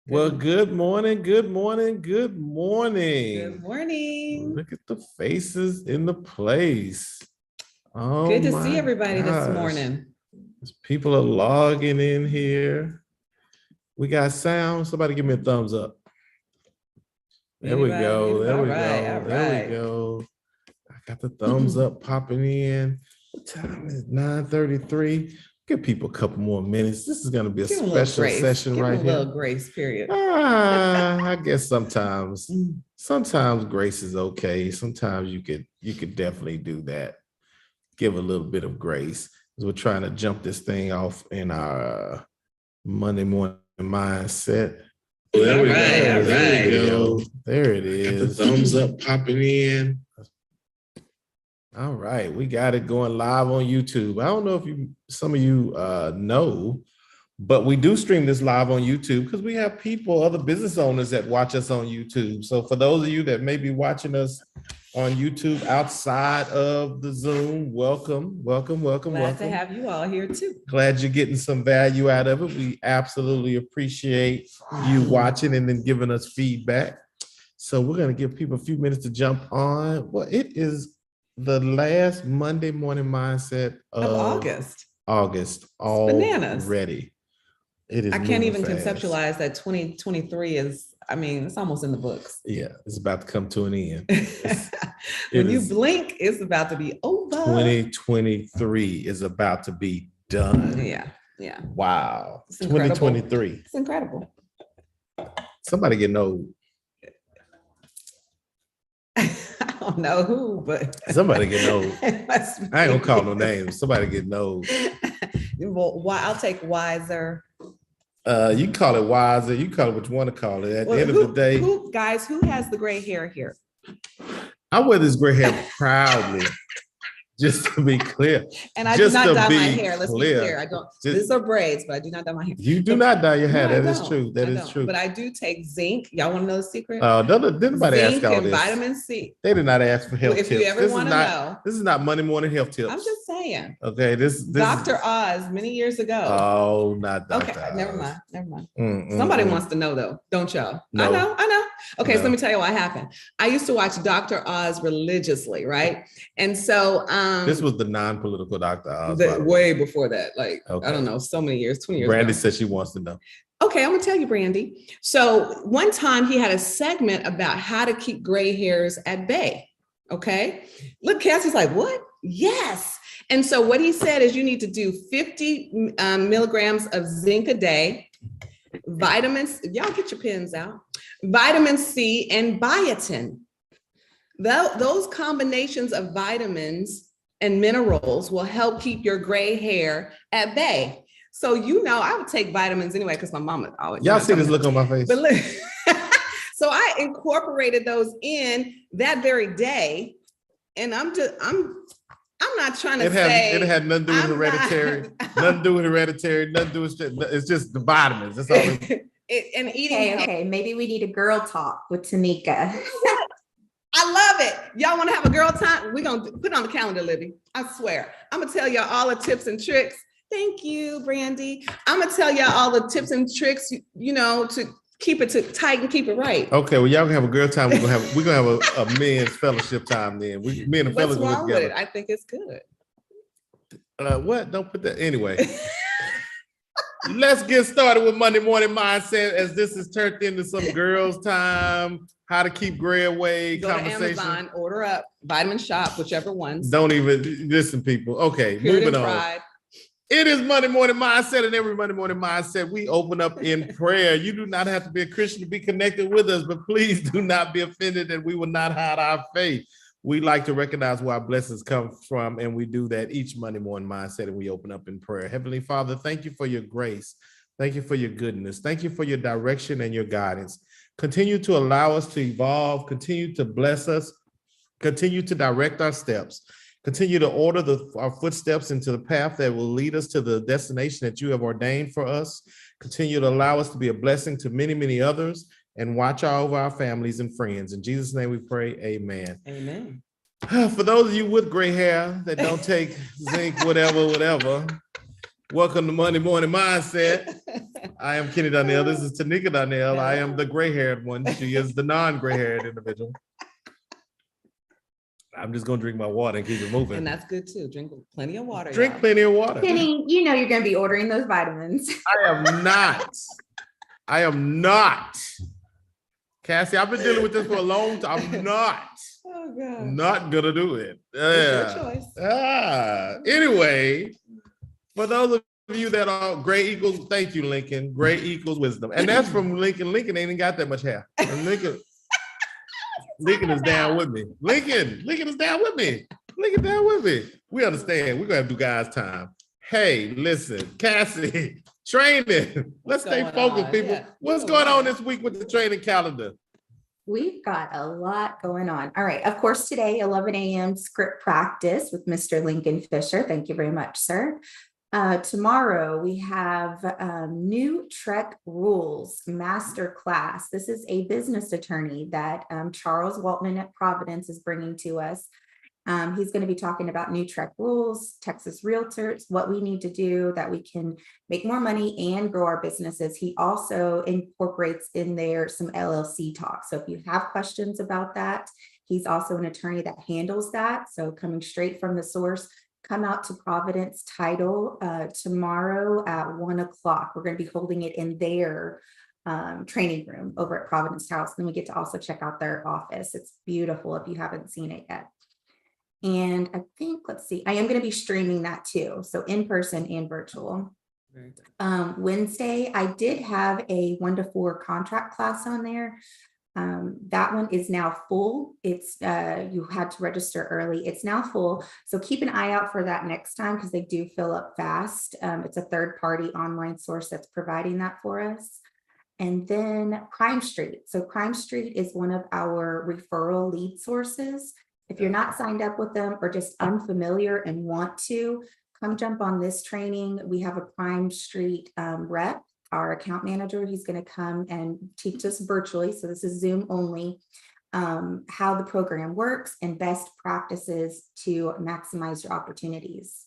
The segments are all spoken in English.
Well, good morning, good morning, good Good morning. morning. Look at the faces in the place. Oh Good to see my everybody this gosh. morning. People are logging in here. We got sound. Somebody give me a thumbs up. There we go. There All we right, go. all There we right. go. I got the thumbs up popping in. What time is it? 9:33. Give people a couple more minutes. This is going to be a Give them a little special grace. session Give them right a here. little grace, period. I guess sometimes grace is okay. Sometimes you could definitely do that. Give a little bit of grace. We're trying to jump this thing off in our Monday morning mindset. There we go. There we go. There it is. The thumbs up popping in. All right, we got it going live on YouTube. I don't know if some of you know, but we do stream this live on YouTube because we have other business owners that watch us on YouTube. So for those of you that may be watching us on YouTube outside of the Zoom, welcome. Glad to have you all here too. Glad you're getting some value out of it. We absolutely appreciate you watching and then giving us feedback. So we're going to give people a few minutes to jump on. Well, it is the last Monday morning mindset of August. Already. It is. I can't even conceptualize that 2023 is, it's almost in the books. Yeah, it's about to come to an end. When you blink, it's about to be over. 2023 is about to be done. Yeah. Wow. 2023. It's incredible. Somebody getting old. I don't know who, but somebody getting old. I ain't gonna call no names. Somebody getting old. Well, I'll take wiser. You can call it wiser. You can call it what you want to call it. At the end of the day, who has the gray hair here? I wear this gray hair proudly. Just to be clear. And I do not dye my hair. Let's be clear. I don't. These are braids, but I do not dye my hair. You do not dye your hair. That is true. That is true. But I do take zinc. Y'all want to know the secret? Didn't nobody ask all this. Vitamin C. They did not ask for health tips. If you ever want to know. This is not Monday morning health tips. I'm just saying. Okay, this Dr. Oz many years ago. Oh, not Dr. Okay, Oz. Never mind. Somebody wants to know though, don't y'all? No. I know. Okay, so let me tell you what happened. I used to watch Dr. Oz religiously, right? And so this was the non-political Dr. Oz. Way before that, I don't know, so many years, 20 years. Brandy said she wants to know. Okay, I'm gonna tell you, Brandy. So one time he had a segment about how to keep gray hairs at bay. Okay, look, Cassie's like, what? Yes. And so what he said is you need to do 50 milligrams of zinc a day, vitamins, y'all get your pens out, vitamin C and biotin. Those combinations of vitamins and minerals will help keep your gray hair at bay. So, I would take vitamins anyway, because my mama always. Y'all see this look on my face? But look, so I incorporated those in that very day. And I'm not trying to say. It had nothing to do with hereditary. Nothing to do with hereditary. Nothing to do with it's just the vitamins. That's all. And eating. Okay. Maybe we need a girl talk with Tanika. I love it. Y'all want to have a girl time? We're going to put it on the calendar, Libby. I swear. I'm going to tell y'all all the tips and tricks. Thank you, Brandy. I'm going to tell y'all all the tips and tricks, to keep it tight and keep it right. Okay, well, y'all can have a girl time. We're gonna have a men's fellowship time then. Me and the fellas What's wrong together. with it? I think it's good. What? Don't put that anyway. Let's get started with Monday morning mindset, as this is turned into some girls' time. How to keep gray away Go conversation. To Amazon, order up Vitamin Shop, whichever ones. Don't even listen, people. Okay, moving on. It is Monday morning mindset, and every Monday morning mindset we open up in prayer. You do not have to be a Christian to be connected with us, but please do not be offended that we will not hide our faith. We like to recognize where our blessings come from, and we do that each Monday morning mindset, and we open up in prayer. Heavenly Father, thank you for your grace. Thank you for your goodness. Thank you for your direction and your guidance. Continue to allow us to evolve. Continue to bless us. Continue to direct our steps. Continue to order our footsteps into the path that will lead us to the destination that you have ordained for us. Continue to allow us to be a blessing to many, many others, and watch over our families and friends. In Jesus' name we pray, amen. Amen. For those of you with gray hair that don't take zinc, whatever, welcome to Monday Morning Mindset. I am Kenny Donnell. This is Tanika Donnell. I am the gray-haired one. She is the non-gray-haired individual. I'm just gonna drink my water and keep it moving. And that's good too. Drink plenty of water. Drink plenty of water. Kenny, you know you're going to be ordering those vitamins. I am not. I am not. Cassie, I've been dealing with this for a long time. I'm not. Oh God. Not gonna do it. It's your choice. Anyway, for those of you that are gray equals, thank you, Lincoln. Gray equals wisdom. And that's from Lincoln. Lincoln ain't even got that much hair. And Lincoln is down with me. Lincoln is down with me. Lincoln down with me. We understand. We're gonna have to do guys' time. Hey, listen, Cassie, training. Let's stay focused, people. Yeah. What's going on this week with the training calendar? We've got a lot going on. All right. Of course, today, 11 a.m. script practice with Mr. Lincoln Fisher. Thank you very much, sir. Tomorrow, we have new Trek rules master class. This is a business attorney that Charles Waltman at Providence is bringing to us. He's going to be talking about new Trek rules, Texas Realtors, what we need to do that we can make more money and grow our businesses. He also incorporates in there some LLC talk. So if you have questions about that, he's also an attorney that handles that. So coming straight from the source, come out to Providence Title tomorrow at 1:00. We're going to be holding it in their training room over at Providence House. Then we get to also check out their office. It's beautiful if you haven't seen it yet. And I think, let's see, I am going to be streaming that too. So in person and virtual. Wednesday, I did have a 1 to 4 contract class on there. That one is now full. It's you had to register early. It's now full. So keep an eye out for that next time because they do fill up fast. It's a third-party online source that's providing that for us. And then Crime Street. So Crime Street is one of our referral lead sources. If you're not signed up with them or just unfamiliar and want to, come jump on this training. We have a Crime Street rep, our account manager. He's going to come and teach us virtually. So this is Zoom only, how the program works and best practices to maximize your opportunities.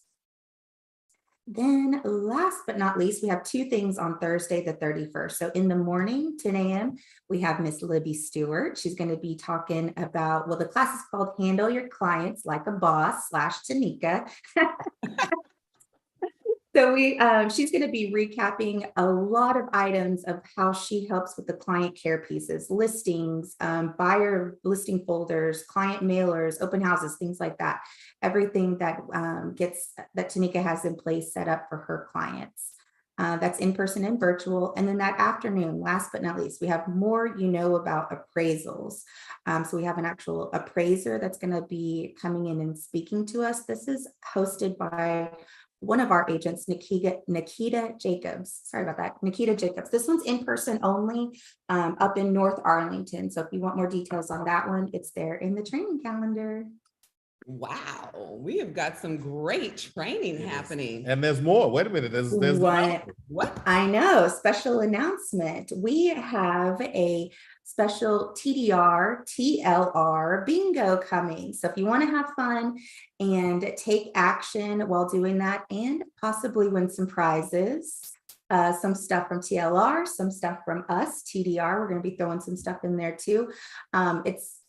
Then last but not least, we have 2 things on Thursday, the 31st. So in the morning, 10 a.m., we have Miss Libby Stewart. She's going to be talking about, well, the class is called Handle Your Clients Like a Boss / Tanika. So she's going to be recapping a lot of items of how she helps with the client care pieces, listings, buyer listing folders, client mailers, open houses, things like that. Everything that that Tanika has in place set up for her clients. That's in person and virtual. And then that afternoon, last but not least, we have more about appraisals. So we have an actual appraiser that's going to be coming in and speaking to us. This is hosted by one of our agents, Nikita Jacobs. Sorry about that, Nikita Jacobs. This one's in person only, up in North Arlington. So if you want more details on that one, it's there in the training calendar. Wow, we have got some great training happening. And there's more. Wait a minute. There's what? I know. Special announcement. We have a special TDR, TLR bingo coming. So if you want to have fun and take action while doing that and possibly win some prizes, some stuff from TLR, some stuff from us, TDR, we're going to be throwing some stuff in there too. It's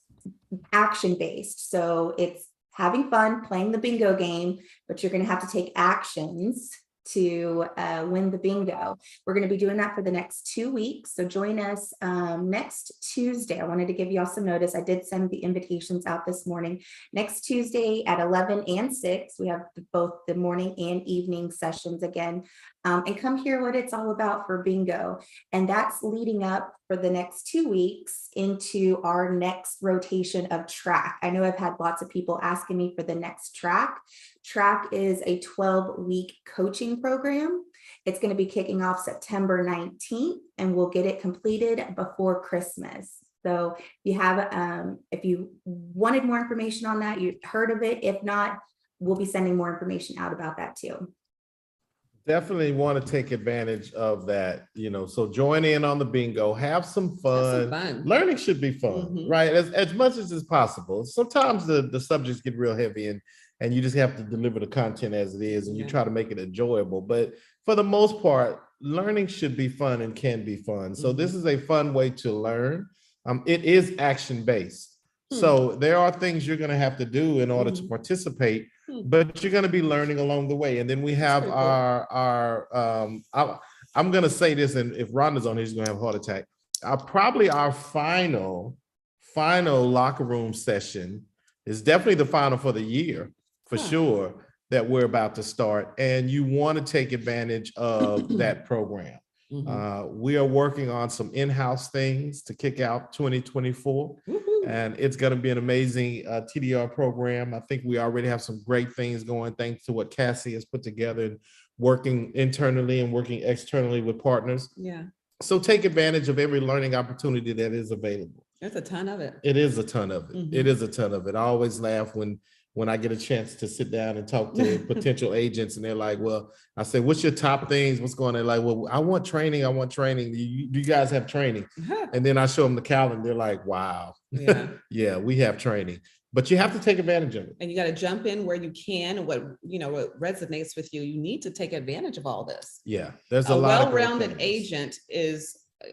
action-based. So it's having fun playing the bingo game, but you're going to have to take actions to win the bingo. We're going to be doing that for the next 2 weeks. So join us next Tuesday. I wanted to give you all some notice. I did send the invitations out this morning. Next Tuesday at 11 and 6, we have both the morning and evening sessions again. And come hear what it's all about for bingo. And that's leading up for the next 2 weeks into our next rotation of track. I know I've had lots of people asking me for the next track. Track is a 12-week coaching program. It's going to be kicking off September 19th, and we'll get it completed before Christmas. So if you wanted more information on that, you heard of it. If not, we'll be sending more information out about that too. Definitely want to take advantage of that, so join in on the bingo, have some fun. Learning should be fun, right? As much as is possible. Sometimes the subjects get real heavy and you just have to deliver the content as it is and you try to make it enjoyable. But for the most part, learning should be fun and can be fun. So this is a fun way to learn. It is action-based. So there are things you're going to have to do in order to participate, but you're going to be learning along the way. And then we have I'm going to say this, and if Rhonda's on here, she's going to have a heart attack. Probably our final locker room session is definitely the final for the year, for sure, that we're about to start. And you want to take advantage of that program. We are working on some in-house things to kick out 2024. And it's going to be an amazing TDR program. I think we already have some great things going thanks to what Cassie has put together, and working internally and working externally with partners. Yeah. So take advantage of every learning opportunity that is available. There's a ton of it. It is a ton of it. It is a ton of it. I always laugh when I get a chance to sit down and talk to potential agents, and they're like, well, I say, what's your top things? What's going on? They're like, well, I want training. Do you guys have training? And then I show them the calendar. They're like, wow. Yeah, we have training. But you have to take advantage of it. And you got to jump in where you can, and what resonates with you. You need to take advantage of all this. Yeah, there's a lot of well-rounded agent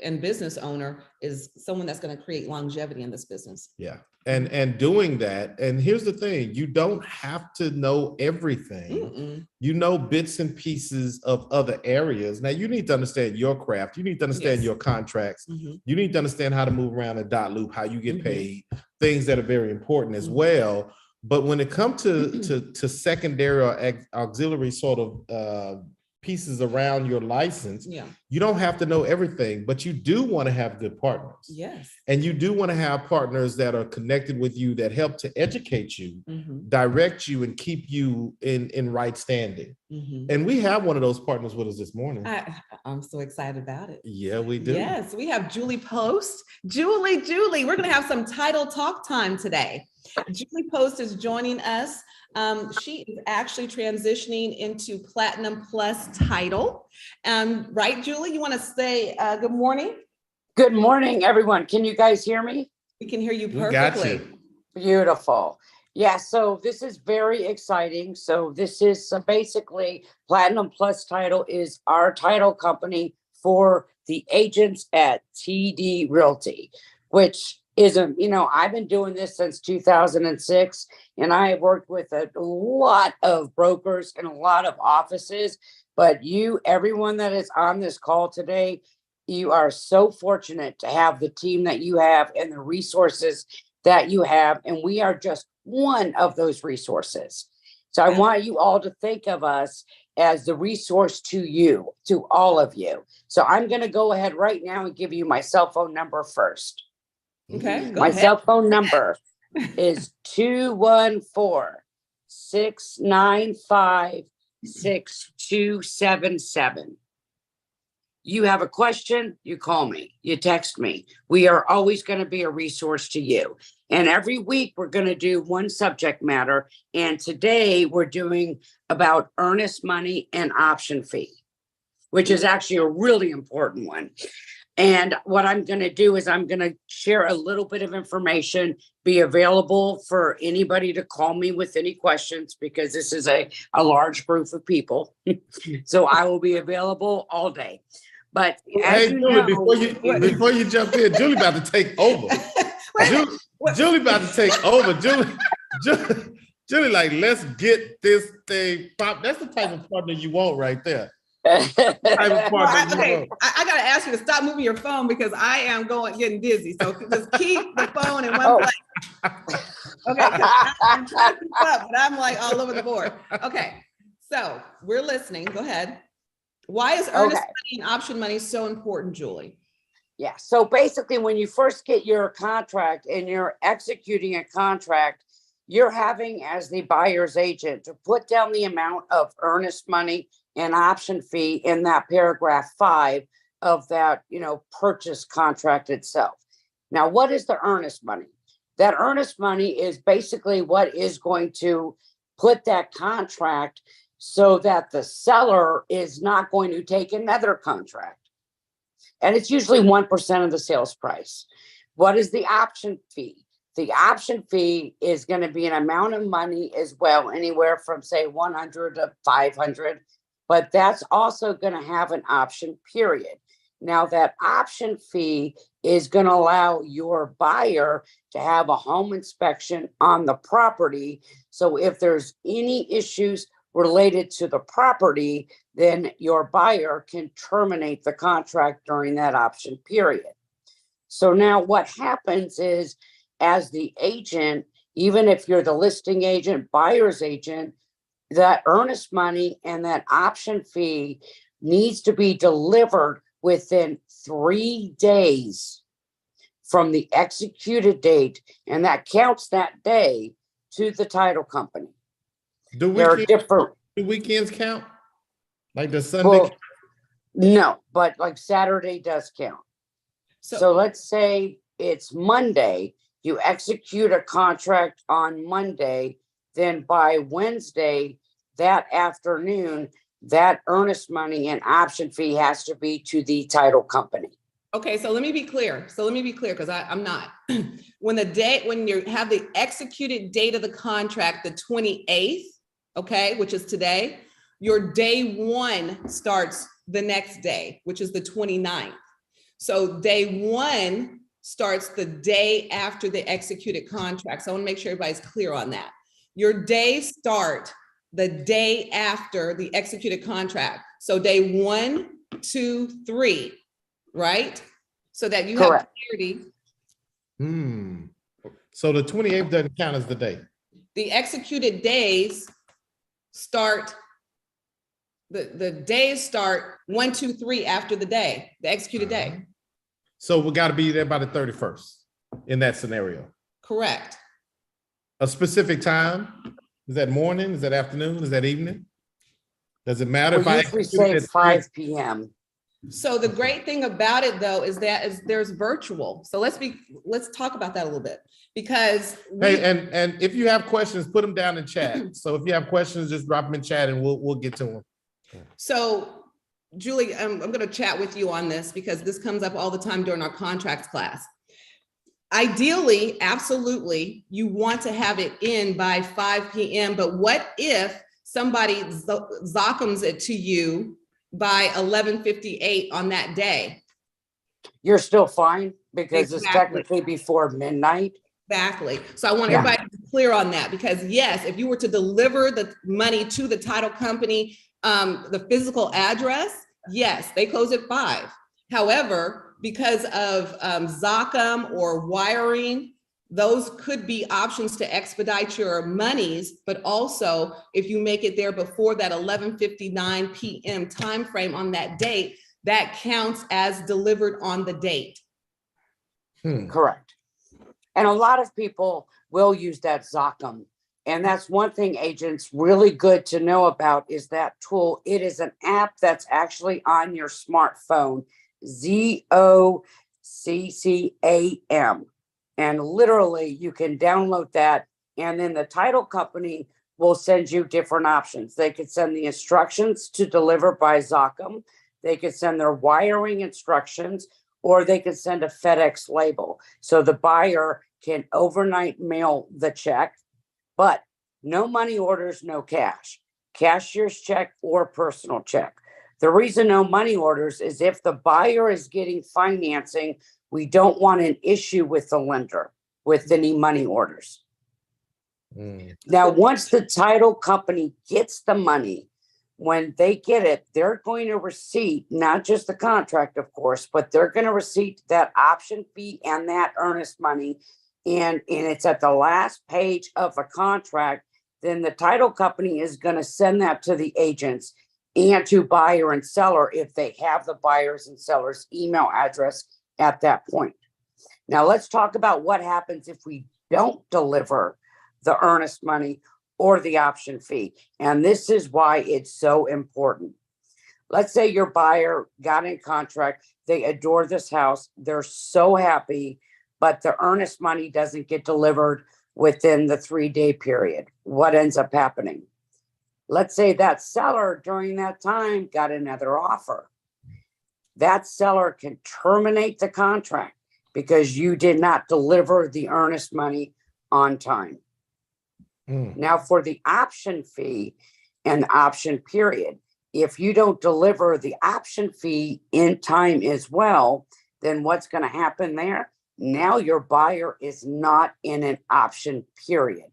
and business owner is someone that's going to create longevity in this business. Yeah. And doing that, and here's the thing, you don't have to know everything. You know bits and pieces of other areas. Now you need to understand your craft. You need to understand your contracts. You need to understand how to move around a dot loop, how you get paid, things that are very important as well. But when it comes to secondary or auxiliary sort of pieces around your license, you don't have to know everything, but you do want to have good partners. Yes. And you do want to have partners that are connected with you, that help to educate you, direct you, and keep you in right standing. And we have one of those partners with us this morning. I'm so excited about it. Yeah, we do. Yes, we have Julie Post. Julie, we're going to have some title talk time today. Julie Post is joining us. She is actually transitioning into Platinum Plus title. Right, Julie, you want to say good morning? Good morning, everyone. Can you guys hear me? We can hear you perfectly. Got you. Beautiful. Yeah, so this is very exciting. So this is basically Platinum Plus title is our title company for the agents at TD Realty, which is I've been doing this since 2006, and I have worked with a lot of brokers and a lot of offices, but everyone that is on this call today, you are so fortunate to have the team that you have and the resources that you have, and we are just one of those resources. So I want you all to think of us as the resource to all of you. So I'm going to go ahead right now and give you my cell phone number first. Okay. My cell phone number is 214-695-6277. You have a question, you call me, you text me. We are always going to be a resource to you. And every week we're going to do one subject matter. And today we're doing about earnest money and option fee, which is actually a really important one. And what I'm going to do is I'm going to share a little bit of information, be available for anybody to call me with any questions, because this is a large group of people. So I will be available all day. But hey, Julie, before you jump in, Julie about to take over. Julie about to take over. Julie, like, let's get this thing pop. That's the type of partner you want right there. I gotta ask you to stop moving your phone, because I am getting dizzy. So just keep the phone in one place. Okay, I'm trying to keep up, but I'm like all over the board. Okay, so we're listening. Go ahead. Why is earnest money and option money so important, Julie? Yeah. So basically, when you first get your contract and you're executing a contract, you're having, as the buyer's agent, to put down the amount of earnest money and option fee in that paragraph 5 of that, purchase contract itself. Now, what is the earnest money? That earnest money is basically what is going to put that contract so that the seller is not going to take another contract. And it's usually 1% of the sales price. What is the option fee? The option fee is going to be an amount of money as well, anywhere from say 100 to 500. but that's also going to have an option period. Now that option fee is going to allow your buyer to have a home inspection on the property. So if there's any issues related to the property, then your buyer can terminate the contract during that option period. So now what happens is, as the agent, even if you're the listing agent, buyer's agent, that earnest money and that option fee needs to be delivered within 3 days from the executed date, and that counts that day to the title company. Do weekends count? Like the Sunday? Well, no, but like Saturday does count. So let's say it's Monday, you execute a contract on Monday, then by Wednesday, that afternoon, that earnest money and option fee has to be to the title company. Okay, so let me be clear. Because I'm not. When you have the executed date of the contract, the 28th, okay, which is today, your day one starts the next day, which is the 29th. So day one starts the day after the executed contract. So I want to make sure everybody's clear on that. Your days start the day after the executed contract. So day 1, 2, 3, right? So that you Correct. have clarity. So the 28th doesn't count as the day. The executed days start, the days start 1, 2, 3 after the day, the executed day. So we got to be there by the 31st in that scenario. Correct. A specific time? Is that morning? Is that afternoon? Is that evening? Does it matter if I usually say 5 p.m. So the great thing about it though is there's virtual. So let's talk about that a little bit, because and if you have questions, put them down in chat. So if you have questions, just drop them in chat and we'll get to them. So Julie, I'm going to chat with you on this because this comes up all the time during our contracts class. Ideally, absolutely, you want to have it in by 5 p.m. But what if somebody zockums it to you by 11:58 on that day? You're still fine because Exactly. It's technically before midnight. Exactly. So I want everybody to be clear on that, because yes, if you were to deliver the money to the title company, the physical address, yes, they close at 5. However, because of Zockum or wiring, those could be options to expedite your monies. But also, if you make it there before that 11:59 p.m. timeframe on that date, that counts as delivered on the date. Correct. And a lot of people will use that Zockum. And that's one thing agents really good to know about is that tool. It is an app that's actually on your smartphone, Zoccam. And literally you can download that, and then the title company will send you different options. They could send the instructions to deliver by Zockum. They could send their wiring instructions, or they could send a FedEx label. So the buyer can overnight mail the check, but no money orders, no cash, cashier's check or personal check. The reason no money orders is if the buyer is getting financing, we don't want an issue with the lender with any money orders. Now, once the title company gets the money, when they get it, they're going to receipt, not just the contract, of course, but they're going to receipt that option fee and that earnest money. And it's at the last page of a contract. Then the title company is going to send that to the agents and to buyer and seller if they have the buyers and sellers email address at that point. Now let's talk about what happens if we don't deliver the earnest money or the option fee. And this is why it's so important. Let's say your buyer got in contract, they adore this house, they're so happy, but the earnest money doesn't get delivered within the 3-day period. What ends up happening? Let's say that seller during that time got another offer. That seller can terminate the contract because you did not deliver the earnest money on time. Now for the option fee and the option period, if you don't deliver the option fee in time as well, then what's going to happen there? Now your buyer is not in an option period.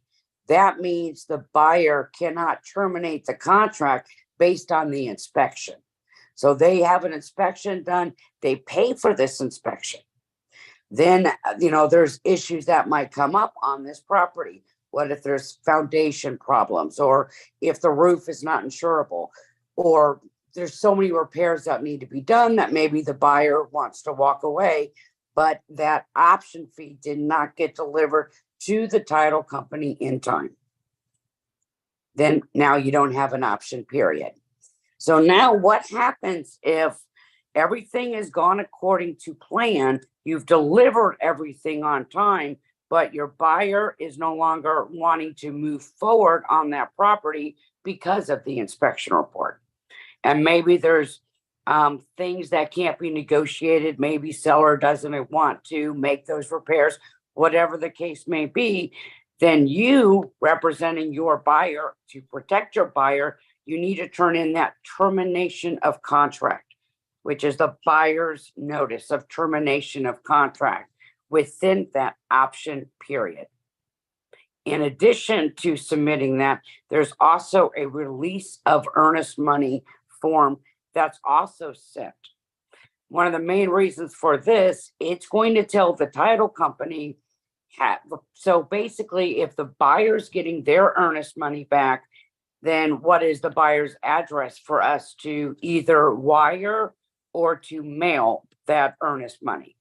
That means the buyer cannot terminate the contract based on the inspection. So they have an inspection done, they pay for this inspection. Then, there's issues that might come up on this property. What if there's foundation problems, or if the roof is not insurable, or there's so many repairs that need to be done that maybe the buyer wants to walk away, but that option fee did not get delivered to the title company in time. Then now you don't have an option period. So now what happens if everything has gone according to plan, you've delivered everything on time, but your buyer is no longer wanting to move forward on that property because of the inspection report? And maybe there's things that can't be negotiated. Maybe seller doesn't want to make those repairs, whatever the case may be. Then you, representing your buyer, to protect your buyer, you need to turn in that termination of contract, which is the buyer's notice of termination of contract within that option period. In addition to submitting that, there's also a release of earnest money form that's also sent. One of the main reasons for this, it's going to tell the title company, so basically if the buyer's getting their earnest money back, then what is the buyer's address for us to either wire or to mail that earnest money?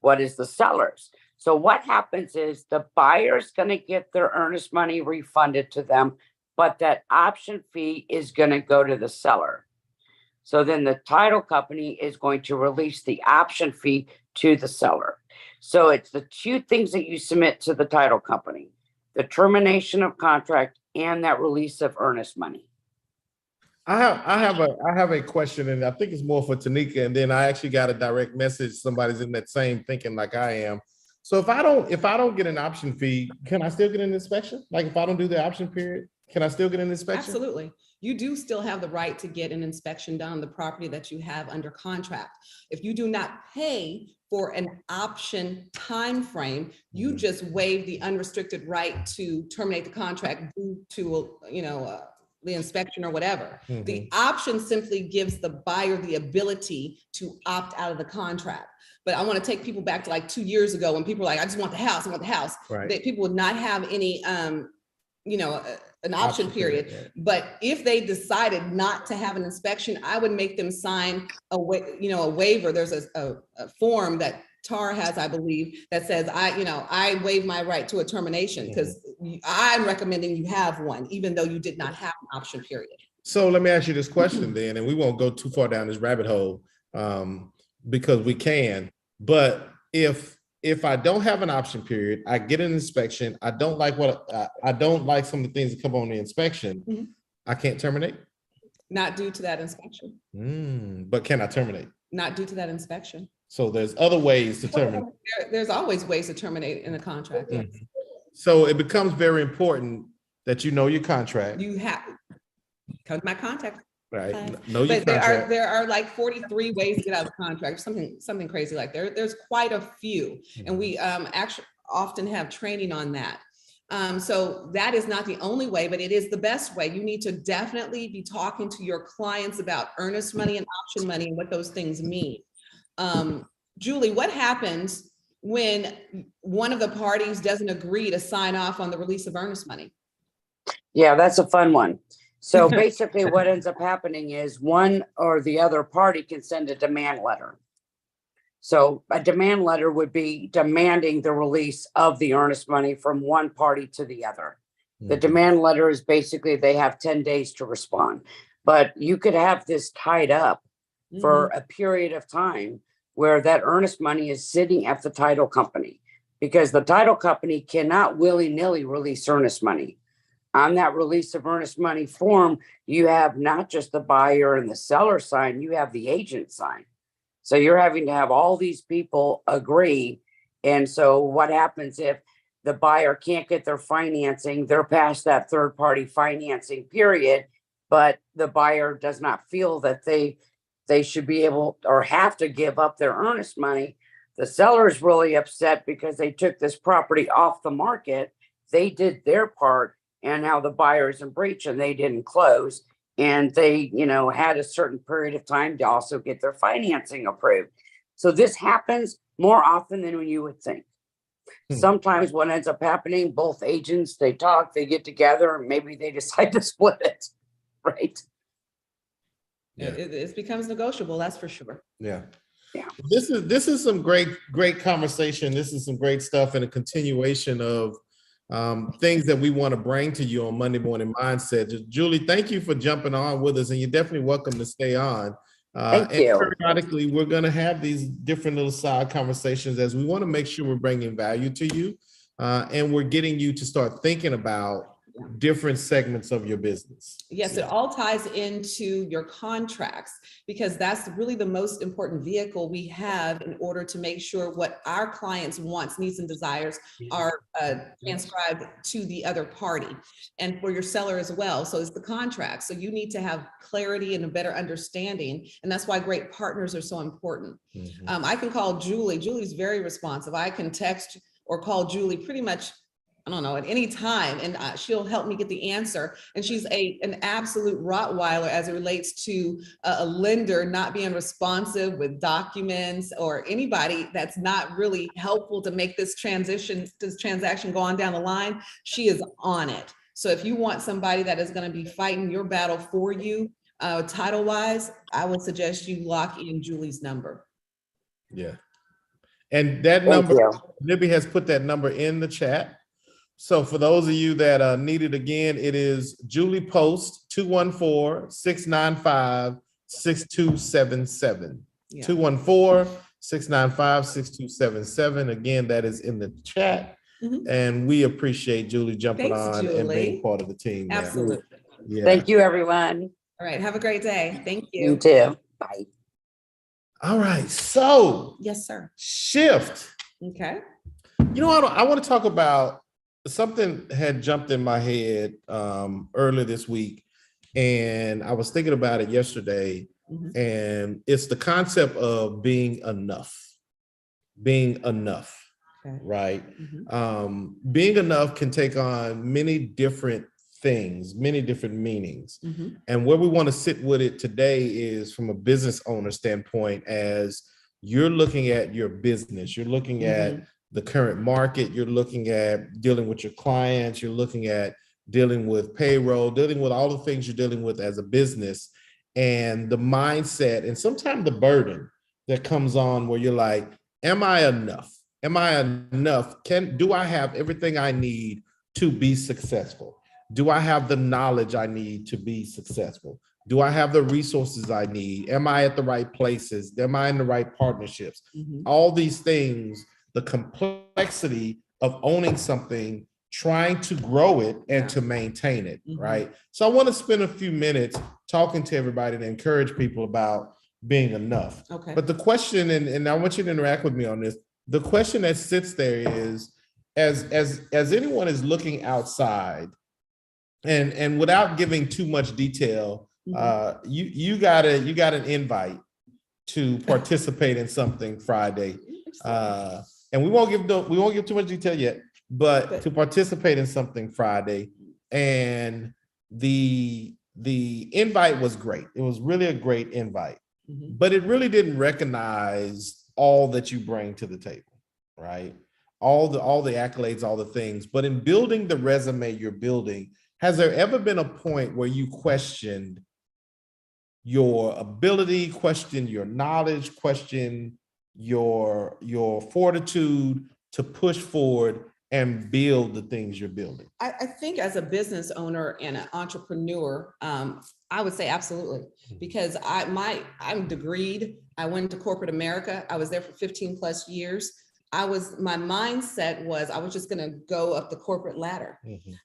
What is the seller's? So what happens is the buyer's going to get their earnest money refunded to them, but that option fee is going to go to the seller. So then the title company is going to release the option fee to the seller. So it's the two things that you submit to the title company: the termination of contract and that release of earnest money. I have a question, and I think it's more for Tanika. And then I actually got a direct message. Somebody's in that same thinking like I am. So if I don't get an option fee, can I still get an inspection? Like if I don't do the option period, can I still get an inspection? Absolutely. You do still have the right to get an inspection done on the property that you have under contract. If you do not pay for an option time frame, you just waive the unrestricted right to terminate the contract due to the inspection or whatever. The option simply gives the buyer the ability to opt out of the contract. But I want to take people back to like 2 years ago when people were like, I just want the house, I want the house. Right. People would not have any an option period. Right. But if they decided not to have an inspection, I would make them sign a waiver. There's a form that TAR has, I believe, that says I waive my right to a termination, because I'm recommending you have one, even though you did not have an option period. So let me ask you this question then, and we won't go too far down this rabbit hole because we can. But if I don't have an option period, I get an inspection, I don't like some of the things that come on the inspection, I can't terminate? Not due to that inspection. But can I terminate? Not due to that inspection. So there's other ways to terminate. There's always ways to terminate in a contract. Yes. So it becomes very important that you know your contract. You have come to my contact. Right. Okay. Know your contract. There are like 43 ways to get out of the contract, something crazy like that. There's quite a few, and we actually often have training on that. So that is not the only way, but it is the best way. You need to definitely be talking to your clients about earnest money and option money and what those things mean. Julie, what happens when one of the parties doesn't agree to sign off on the release of earnest money? Yeah, that's a fun one. So basically what ends up happening is one or the other party can send a demand letter. So a demand letter would be demanding the release of the earnest money from one party to the other. The demand letter is basically they have 10 days to respond, but you could have this tied up for a period of time where that earnest money is sitting at the title company, because the title company cannot willy-nilly release earnest money. On that release of earnest money form, you have not just the buyer and the seller sign, you have the agent sign. So you're having to have all these people agree. And so what happens if the buyer can't get their financing, they're past that third party financing period, but the buyer does not feel that they should be able or have to give up their earnest money. The seller is really upset because they took this property off the market. They did their part, and now the buyer is in breach and they didn't close. And they, had a certain period of time to also get their financing approved. So this happens more often than you would think. Sometimes what ends up happening, both agents, they talk, they get together, and maybe they decide to split it, right? Yeah. It becomes negotiable, that's for sure. Yeah. Yeah. This is some great conversation. This is some great stuff and a continuation of things that we want to bring to you on Monday Morning Mindset. Julie, thank you for jumping on with us, and you're definitely welcome to stay on. Thank you. Periodically, we're going to have these different little side conversations as we want to make sure we're bringing value to you, and we're getting you to start thinking about different segments of your business. Yes, it all ties into your contracts, because that's really the most important vehicle we have in order to make sure what our clients' wants, needs, and desires are transcribed to the other party, and for your seller as well. So it's the contract. So you need to have clarity and a better understanding, and that's why great partners are so important. I can call Julie. Julie's very responsive. I can text or call Julie pretty much, I don't know, at any time, and she'll help me get the answer. And she's an absolute Rottweiler as it relates to a lender not being responsive with documents or anybody that's not really helpful to make this transaction go on down the line. She is on it. So if you want somebody that is going to be fighting your battle for you, title wise, I would suggest you lock in Julie's number. Yeah. And that number, Libby has put that number in the chat. So for those of you that need it again, it is Julie Post 214-695-6277. 214-695-6277. Again, that is in the chat. And we appreciate Julie jumping on and being part of the team. Absolutely. Yeah. Thank you, everyone. All right. Have a great day. Thank you. You too. Bye. All right. So yes, sir. Shift. Okay. You know what? I want to talk about something had jumped in my head earlier this week, and I was thinking about it yesterday, and it's the concept of being enough, right? Being enough can take on many different things, many different meanings. And where we want to sit with it today is from a business owner standpoint, as you're looking at your business, you're looking at the current market, you're looking at dealing with your clients, you're looking at dealing with payroll, dealing with all the things you're dealing with as a business, and the mindset and sometimes the burden that comes on where you're like, am I enough? Am I enough? Do I have everything I need to be successful? Do I have the knowledge I need to be successful? Do I have the resources I need? Am I at the right places? Am I in the right partnerships? All these things, the complexity of owning something, trying to grow it and to maintain it, right? So I want to spend a few minutes talking to everybody to encourage people about being enough. Okay. But the question, and I want you to interact with me on this, the question that sits there is, as anyone is looking outside, and without giving too much detail, you got an invite to participate in something Friday. And we won't give too much detail yet, but to participate in something Friday, and the invite was great. It was really a great invite, but it really didn't recognize all that you bring to the table, right? All the accolades, all the things. But in building the resume you're building, has there ever been a point where you questioned your ability, questioned your knowledge, questioned your fortitude to push forward and build the things you're building? I think as a business owner and an entrepreneur, I would say absolutely, because I'm degreed. I went to corporate America. I was there for 15 plus years. My mindset was I was just going to go up the corporate ladder,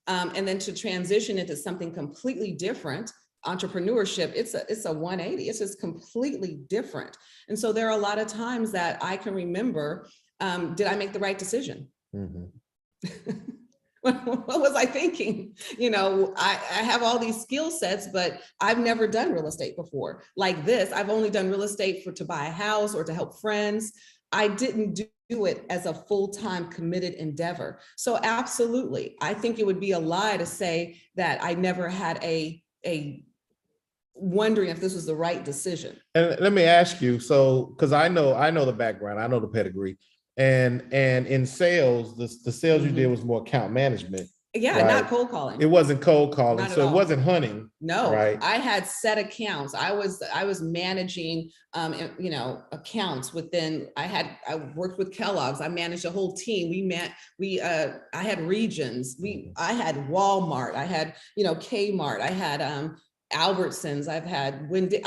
and then to transition into something completely different. Entrepreneurship, it's a 180. It's just completely different. And so there are a lot of times that I can remember, did I make the right decision? What was I thinking? I have all these skill sets, but I've never done real estate before like this. I've only done real estate to buy a house or to help friends. I didn't do it as a full-time committed endeavor. So absolutely, I think it would be a lie to say that I never had a wondering if this was the right decision. And let me ask you, so because I know the background, I know the pedigree, and in sales, the sales you did was more account management. Yeah, right? Not cold calling. It wasn't cold calling, so it all. wasn't hunting. No, right? I had set accounts. I was managing, accounts within. I worked with Kellogg's. I managed a whole team. I had regions. I had Walmart. I had Kmart. I had Albertsons. I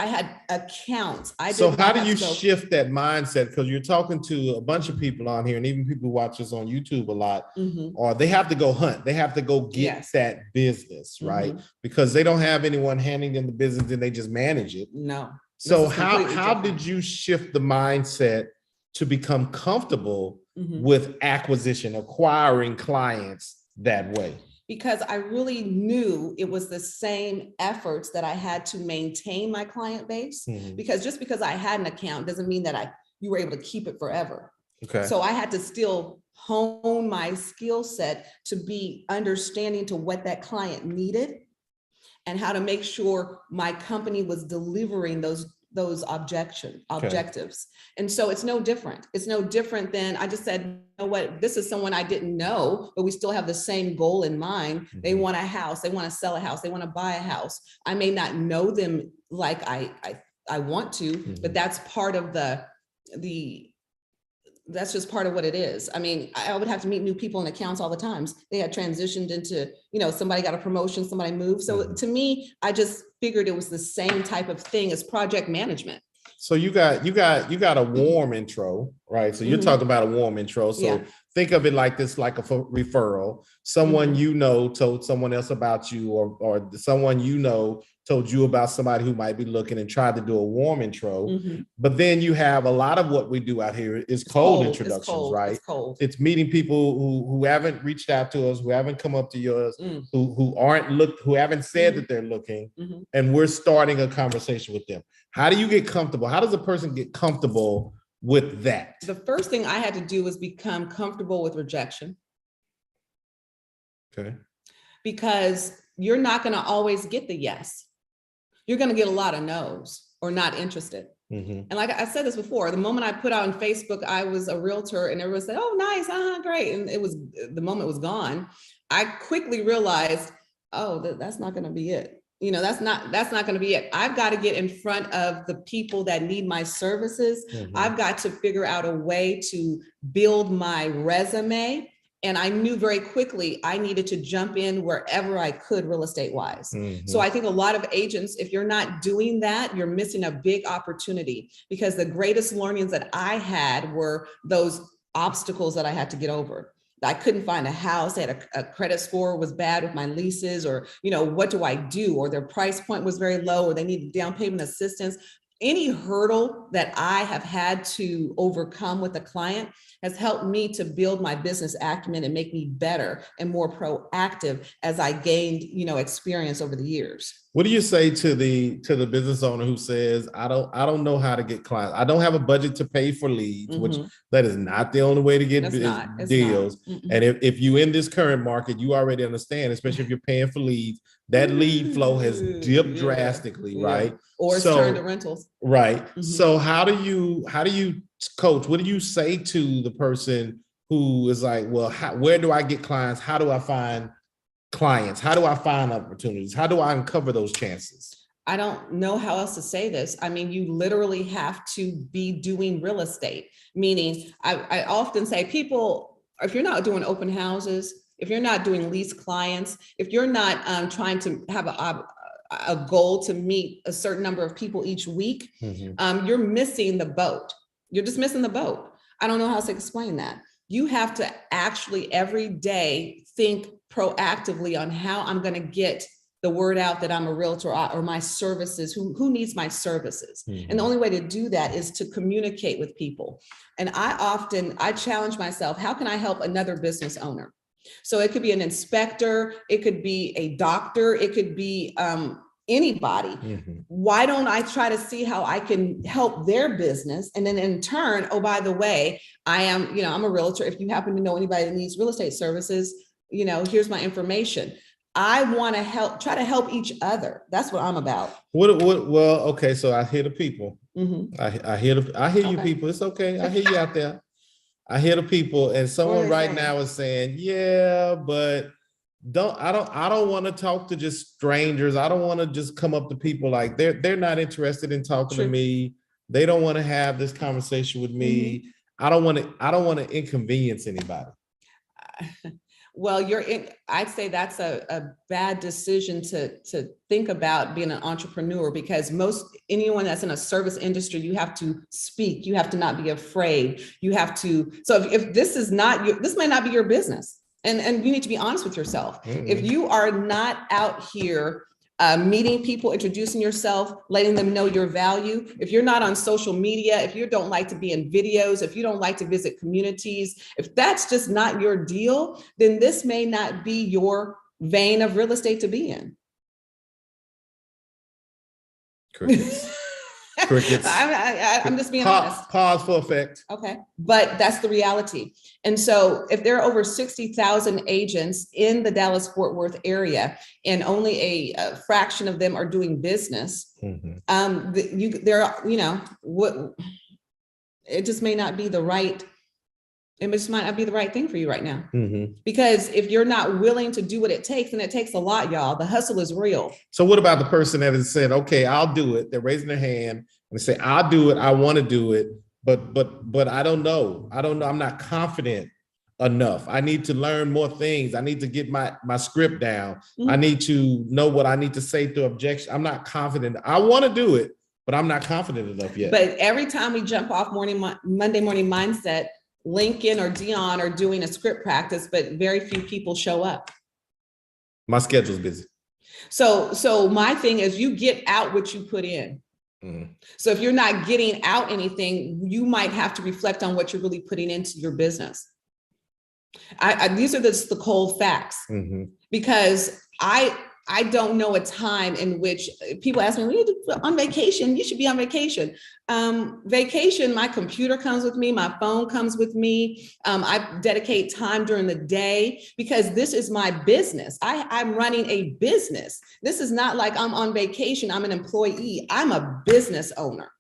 had accounts. So how do you shift that mindset? Because you're talking to a bunch of people on here, and even people who watch us on YouTube a lot, or they have to go hunt. They have to go get that business, right? Because they don't have anyone handing them the business and they just manage it. No. So how did you shift the mindset to become comfortable with acquiring clients that way? Because I really knew it was the same efforts that I had to maintain my client base. Because just because I had an account doesn't mean that you were able to keep it forever. Okay. So I had to still hone my skill set to be understanding to what that client needed and how to make sure my company was delivering those objectives. And so it's no different. It's no different than I just said, you know what, this is someone I didn't know, but we still have the same goal in mind. They want a house, they want to sell a house, they want to buy a house. I may not know them like I want to, but that's part of that's just part of what it is. I mean, I would have to meet new people in accounts all the times. They had transitioned into, somebody got a promotion, somebody moved. So to me, I just figured it was the same type of thing as project management. So you got a warm intro, right? So you're talking about a warm intro. So think of it like this, like a referral. Someone told someone else about you, or someone told you about somebody who might be looking and tried to do a warm intro. But then you have a lot of what we do out here is cold introductions, right? It's cold. It's meeting people who haven't reached out to us, who haven't come up to yours, who haven't said that they're looking, and we're starting a conversation with them. How do you get comfortable? How does a person get comfortable with that? The first thing I had to do was become comfortable with rejection. Okay. Because you're not going to always get the yes. You're going to get a lot of no's or not interested. And like I said this before, the moment I put out on Facebook, I was a realtor, and everyone said, "Oh, nice, great." And the moment was gone. I quickly realized, oh, that's not going to be it. That's not going to be it. I've got to get in front of the people that need my services. I've got to figure out a way to build my resume. And I knew very quickly I needed to jump in wherever I could real estate wise. So I think a lot of agents, if you're not doing that, you're missing a big opportunity, because the greatest learnings that I had were those obstacles that I had to get over. I couldn't find a house. I had a credit score was bad with my leases, or, what do I do? Or their price point was very low, or they needed down payment assistance. Any hurdle that I have had to overcome with a client has helped me to build my business acumen and make me better and more proactive as I gained, experience over the years. What do you say to the business owner who says, I don't know how to get clients. I don't have a budget to pay for leads, which that is not the only way to get deals. And if you in this current market, you already understand, especially if you're paying for leads, that lead flow has dipped drastically, right? Or it's turned to rentals. Right. So how do you coach? What do you say to the person who is like, well, where do I get clients? How do I find clients? How do I find opportunities? How do I uncover those chances? I don't know how else to say this. I mean, you literally have to be doing real estate, meaning I often say, people, if you're not doing open houses, if you're not doing lease clients, if you're not trying to have a goal to meet a certain number of people each week, you're missing the boat. You're just missing the boat. I don't know how to explain that. You have to actually every day think proactively on how I'm going to get the word out that I'm a realtor, or my services, who needs my services. And the only way to do that is to communicate with people. And I challenge myself, how can I help another business owner? So it could be an inspector, it could be a doctor, it could be anybody. Why don't I try to see how I can help their business? And then in turn, oh, by the way, I'm a realtor. If you happen to know anybody that needs real estate services, here's my information. I want to try to help each other. That's what I'm about. Well, okay. So I hear the people. Mm-hmm. I hear you people. It's okay. I hear you out there. I hear the people, and someone right now is saying, yeah, but I don't want to talk to just strangers. I don't want to just come up to people like they're not interested in talking to me. They don't want to have this conversation with me. Mm-hmm. I don't want to inconvenience anybody. Well, I'd say that's a bad decision to think about being an entrepreneur, because anyone that's in a service industry, you have to speak, you have to not be afraid. You have to, so if this is not this might not be your business. And you need to be honest with yourself. Mm-hmm. If you are not out here meeting people, introducing yourself, letting them know your value, if you're not on social media, if you don't like to be in videos, if you don't like to visit communities, if that's just not your deal, then this may not be your vein of real estate to be in. Crickets. Crickets. I'm just being honest. Pause for effect. Okay, but that's the reality. And so if there are over 60,000 agents in the Dallas-Fort Worth area and only a fraction of them are doing business, it just may not be the right, it just might not be the right thing for you right now. Mm-hmm. Because if you're not willing to do what it takes, and it takes a lot, y'all, the hustle is real. So what about the person that has said, okay, I'll do it. They're raising their hand and they say, I'll do it. I want to do it. But I don't know. I'm not confident enough. I need to learn more things. I need to get my script down. Mm-hmm. I need to know what I need to say to objection. I'm not confident. I want to do it, but I'm not confident enough yet. But every time we jump off Monday Morning Mindset, Lincoln or Dion are doing a script practice, but very few people show up. My schedule's busy. So my thing is, you get out what you put in. Mm-hmm. So if you're not getting out anything, you might have to reflect on what you're really putting into your business. These are the cold facts. Mm-hmm. Because I don't know a time in which people ask me, when you're on vacation, you should be on vacation. Vacation, my computer comes with me, my phone comes with me. I dedicate time during the day because this is my business. I'm running a business. This is not like I'm on vacation, I'm an employee. I'm a business owner.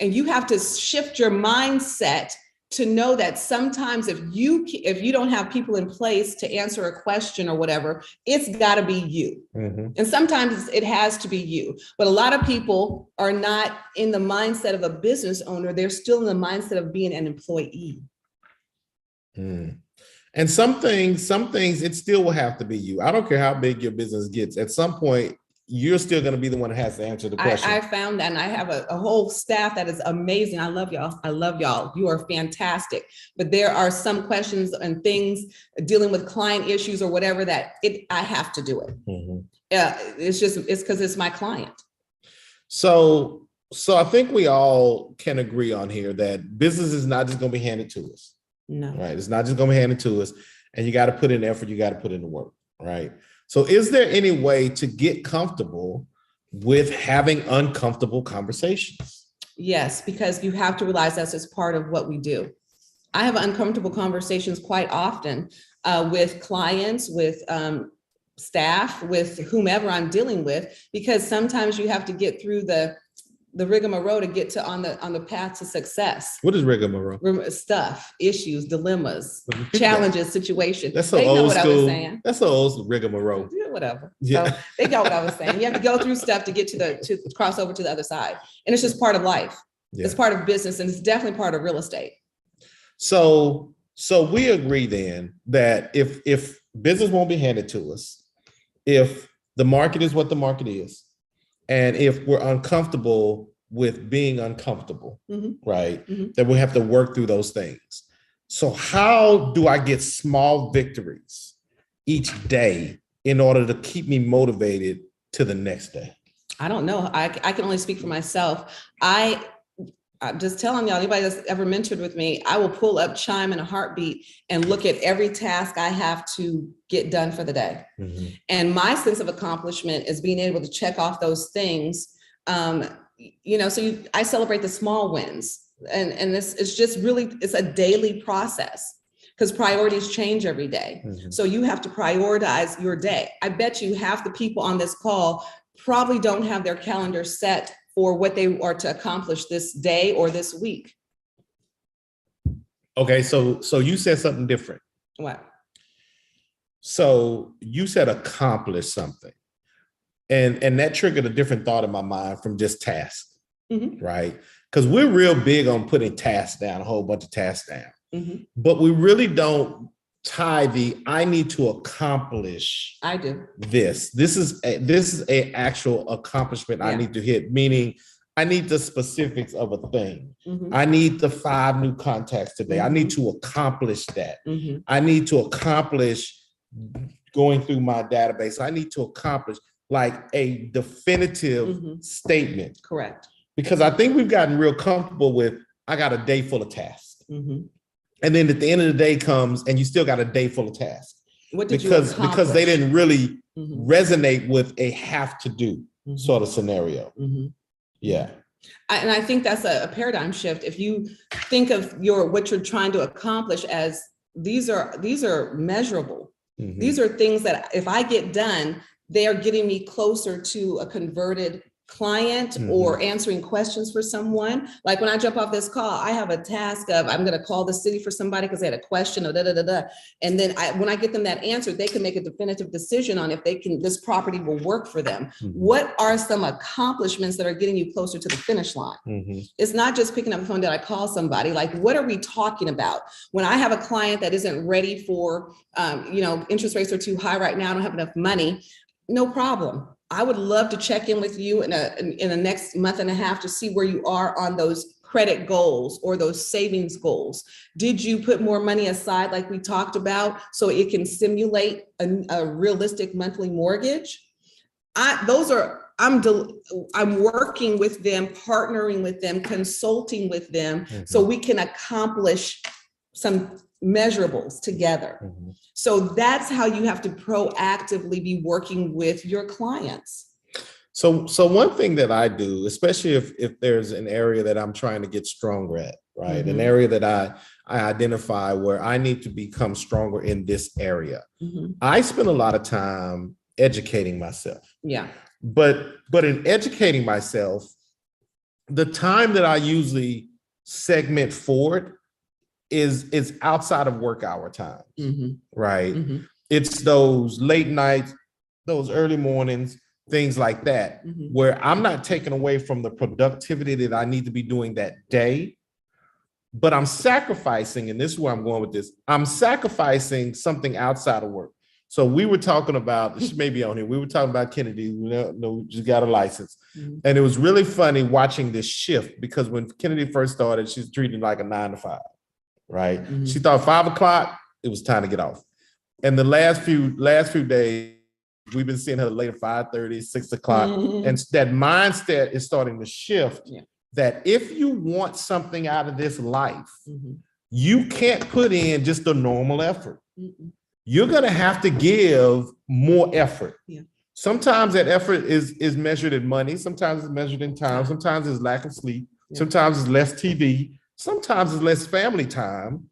And you have to shift your mindset to know that sometimes if you don't have people in place to answer a question or whatever, it's got to be you. Mm-hmm. And sometimes it has to be you. But a lot of people are not in the mindset of a business owner. They're still in the mindset of being an employee. Mm. And some things, it still will have to be you. I don't care how big your business gets. At some point, you're still going to be the one that has to answer the question. I found that, and I have a whole staff that is amazing. I love y'all. You are fantastic. But there are some questions and things dealing with client issues or whatever that I have to do it. Mm-hmm. It's because it's my client. So I think we all can agree on here that business is not just going to be handed to us. No. Right. It's not just going to be handed to us, and you got to put in effort. You got to put in the work. Right. So is there any way to get comfortable with having uncomfortable conversations? Yes, because you have to realize that's just part of what we do. I have uncomfortable conversations quite often with clients, with staff, with whomever I'm dealing with, because sometimes you have to get through the rigmarole to get to on the path to success. What is rigmarole? Stuff, issues, dilemmas, challenges, situations. That's so old school. That's so old school, rigmarole. Yeah, whatever. Yeah. So they got what I was saying. You have to go through stuff to get to cross over to the other side. And it's just part of life. Yeah. It's part of business, and it's definitely part of real estate. So we agree then that if business won't be handed to us, if the market is what the market is, and if we're uncomfortable with being uncomfortable, mm-hmm. right, mm-hmm. then we have to work through those things. So how do I get small victories each day in order to keep me motivated to the next day? I don't know. I can only speak for myself. I I'm just telling y'all, anybody that's ever mentored with me, I will pull up Chime in a heartbeat and look at every task I have to get done for the day. Mm-hmm. And my sense of accomplishment is being able to check off those things. I celebrate the small wins. And this is just really, it's a daily process because priorities change every day. Mm-hmm. So you have to prioritize your day. I bet you half the people on this call probably don't have their calendar set for what they are to accomplish this day or this week. Okay, so you said something different. What? So you said accomplish something. And that triggered a different thought in my mind from just tasks, Mm-hmm. right? Because we're real big on putting tasks down, a whole bunch of tasks down. Mm-hmm. But we really don't tie I need to accomplish. I do. This is a actual accomplishment I need to hit, meaning I need the specifics of a thing. Mm-hmm. I need the 5 new contacts today. Mm-hmm. I need to accomplish that. Mm-hmm. I need to accomplish going through my database. I need to accomplish like a definitive Mm-hmm. statement. Correct. Because I think we've gotten real comfortable with, I got a day full of tasks. Mm-hmm. And then at the end of the day comes and you still got a day full of tasks. What did because they didn't really mm-hmm. resonate with a have to do mm-hmm. sort of scenario. Mm-hmm. Yeah. And I think that's a paradigm shift. If you think of what you're trying to accomplish as these are measurable. Mm-hmm. These are things that if I get done, they are getting me closer to a converted client mm-hmm. or answering questions for someone. Like when I jump off this call, I have a task of I'm going to call the city for somebody because they had a question or And then when I get them that answer, they can make a definitive decision on if this property will work for them. Mm-hmm. What are some accomplishments that are getting you closer to the finish line? Mm-hmm. It's not just picking up the phone that I call somebody. Like, what are we talking about? When I have a client that isn't ready for, interest rates are too high right now, I don't have enough money. No problem. I would love to check in with you in the next month and a half to see where you are on those credit goals or those savings goals. Did you put more money aside like we talked about so it can simulate a realistic monthly mortgage? I'm working with them, partnering with them, consulting with them mm-hmm. so we can accomplish some measurables together. Mm-hmm. So that's how you have to proactively be working with your clients. So one thing that I do, especially if there's an area that I'm trying to get stronger at, right? Mm-hmm. An area that I identify where I need to become stronger in this area. Mm-hmm. I spend a lot of time educating myself. Yeah. But in educating myself, the time that I usually segment forward is outside of work hour time, mm-hmm. right? Mm-hmm. It's those late nights, those early mornings, things like that, mm-hmm. where I'm not taking away from the productivity that I need to be doing that day, but I'm sacrificing, and this is where I'm going with this, I'm sacrificing something outside of work. So we were talking about, this may be on here, we were talking about Kennedy, we just got a license. Mm-hmm. And it was really funny watching this shift because when Kennedy first started, she's treated like a 9 to 5. Right. Mm-hmm. She thought 5 o'clock, it was time to get off. And the last few days, we've been seeing her later 5:30, 6 o'clock. Mm-hmm. And that mindset is starting to shift that if you want something out of this life, mm-hmm. you can't put in just a normal effort. Mm-hmm. You're going to have to give more effort. Yeah. Sometimes that effort is measured in money. Sometimes it's measured in time. Sometimes it's lack of sleep. Yeah. Sometimes it's less TV. Sometimes it's less family time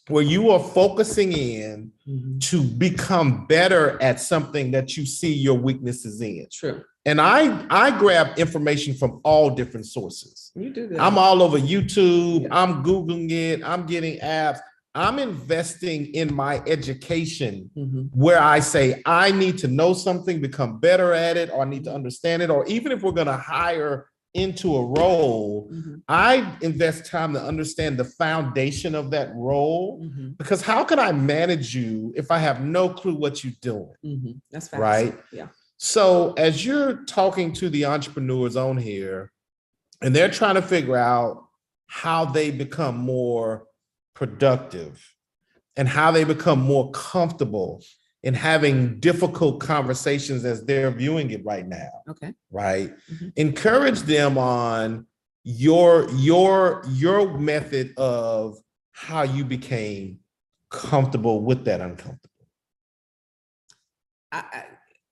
where you are focusing in mm-hmm. to become better at something that you see your weaknesses in. True. And I grab information from all different sources. You do that. I'm all over YouTube. Yeah. I'm Googling it. I'm getting apps. I'm investing in my education mm-hmm. where I say, I need to know something, become better at it, or I need to understand it. Or even if we're going to hire into a role, mm-hmm. I invest time to understand the foundation of that role, mm-hmm. because how can I manage you if I have no clue what you're doing? Mm-hmm. That's fast. Right. Yeah. So as you're talking to the entrepreneurs on here and they're trying to figure out how they become more productive and how they become more comfortable in having difficult conversations as they're viewing it right now. Okay. Right. Mm-hmm. Encourage them on your method of how you became comfortable with that uncomfortable.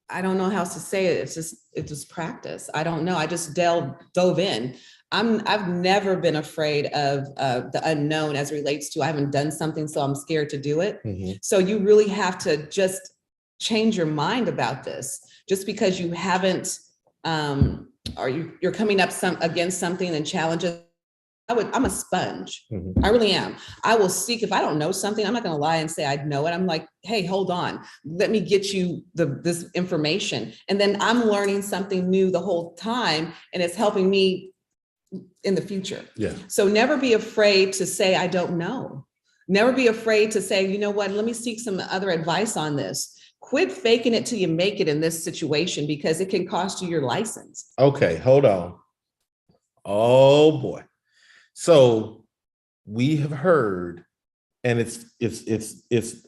I don't know how else to say it. It's just practice. I don't know. I just dove in. I've never been afraid of the unknown as relates to I haven't done something, so I'm scared to do it. So you really have to just change your mind about this. Just because you haven't, or you're coming up against something and challenges. I'm a sponge. I really am. I will seek, if I don't know something, I'm not going to lie and say I know it. I'm like, hey, hold on. Let me get you this information. And then I'm learning something new the whole time, and it's helping me in the future. Yeah. So never be afraid to say, I don't know. Never be afraid to say, you know what, let me seek some other advice on this. Quit faking it till you make it in this situation, because it can cost you your license. Okay, hold on. Oh boy. So we have heard, and it's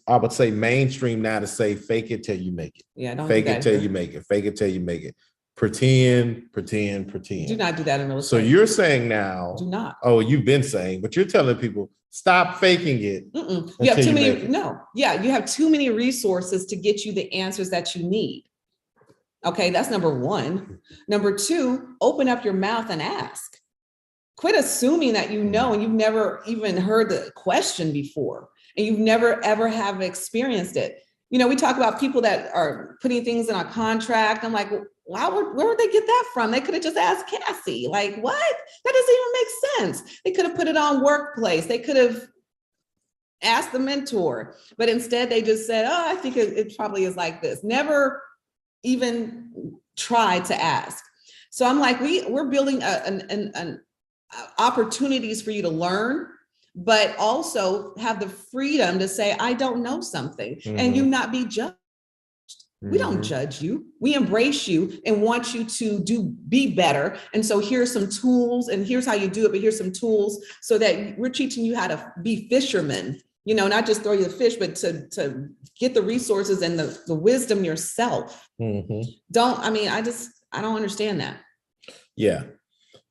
I would say mainstream now to say fake it till you make it. Yeah, don't fake it till you make it. Fake it till you make it. Pretend. Do not do that in real estate. So you're saying now, do not. Oh, you've been saying, but you're telling people stop faking it. You have too many. No, yeah, you have too many resources to get you the answers that you need. Okay, that's number one. Number two, open up your mouth and ask. Quit assuming that you know and you've never even heard the question before, and you've never ever have experienced it. You know, we talk about people that are putting things in a contract. I'm like, where would they get that from? They could have just asked Cassie. Like, what? That doesn't even make sense. They could have put it on Workplace. They could have asked the mentor, but instead they just said, oh, I think it probably is like this. Never even tried to ask. So I'm like, we're building an opportunities for you to learn, but also have the freedom to say, I don't know something, and you not be judged. We don't judge you. We embrace you and want you to be better. And so here's some tools, and here's how you do it, but here's some tools so that we're teaching you how to be fishermen, you know, not just throw you the fish, but to get the resources and the wisdom yourself. I don't understand that. Yeah.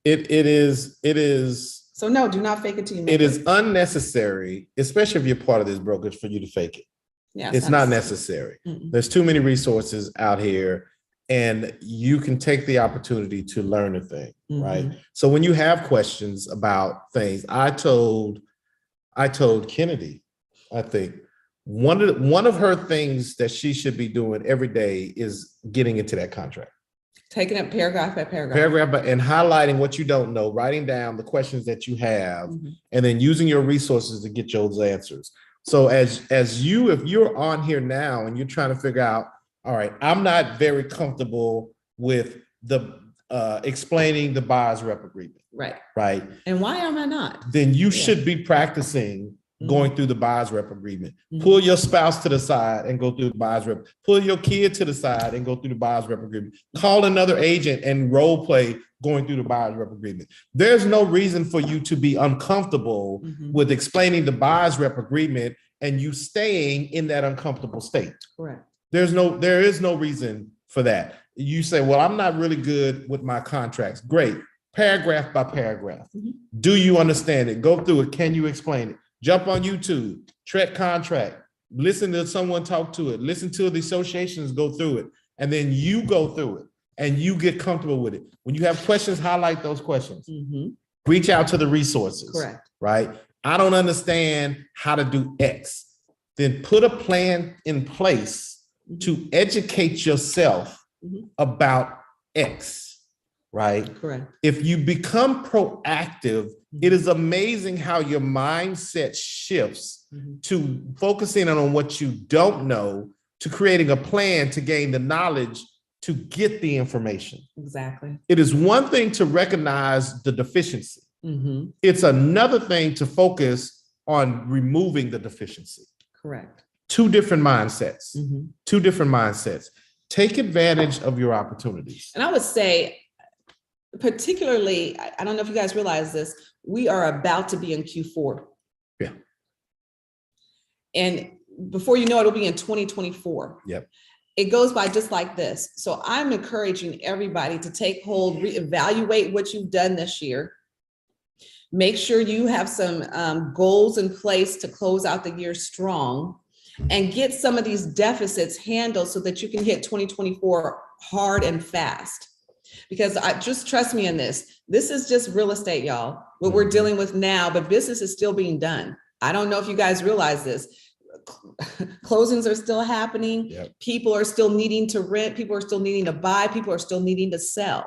It is. So no, do not fake it till you make it. It is unnecessary, especially if you're part of this brokerage, for you to fake it. Yeah, it's not necessary. There's too many resources out here, and you can take the opportunity to learn a thing, right? So when you have questions about things, I told Kennedy, I think one of her things that she should be doing every day is getting into that contract. Taking it paragraph by paragraph. And highlighting what you don't know, writing down the questions that you have, and then using your resources to get those answers. So if you're on here now and you're trying to figure out, all right, I'm not very comfortable with the explaining the buyer's rep agreement. Right. And why am I not? Then you should be practicing going through the buyer's rep agreement. Pull your spouse to the side and go through the buyer's rep. Pull your kid to the side and go through the buyer's rep agreement. Call another agent and role play going through the buyer's rep agreement. There's no reason for you to be uncomfortable with explaining the buyer's rep agreement and you staying in that uncomfortable state. Correct. There is no reason for that. You say, well, I'm not really good with my contracts. Great. Paragraph by paragraph. Do you understand it? Go through it. Can you explain it? Jump on YouTube, Trek Contract, listen to someone talk to it, listen to the associations go through it, and then you go through it and you get comfortable with it. When you have questions, highlight those questions. Reach out to the resources. Correct. Right? I don't understand how to do X. Then put a plan in place to educate yourself about X. Right? Correct. If you become proactive, it is amazing how your mindset shifts to focusing on what you don't know, to creating a plan to gain the knowledge to get the information. Exactly. It is one thing to recognize the deficiency. It's another thing to focus on removing the deficiency. Correct. Two different mindsets. Two different mindsets. Take advantage of your opportunities. And I would say, particularly, I don't know if you guys realize this, we are about to be in Q4. Yeah. And before you know it, it'll be in 2024. Yep. It goes by just like this. So I'm encouraging everybody to take hold, reevaluate what you've done this year, Make sure you have some goals in place to close out the year strong and get some of these deficits handled so that you can hit 2024 hard and fast. Because just trust me in this. This is just real estate, y'all, what we're dealing with now, but business is still being done. I don't know if you guys realize this. Closings are still happening. Yep. People are still needing to rent. People are still needing to buy. People are still needing to sell.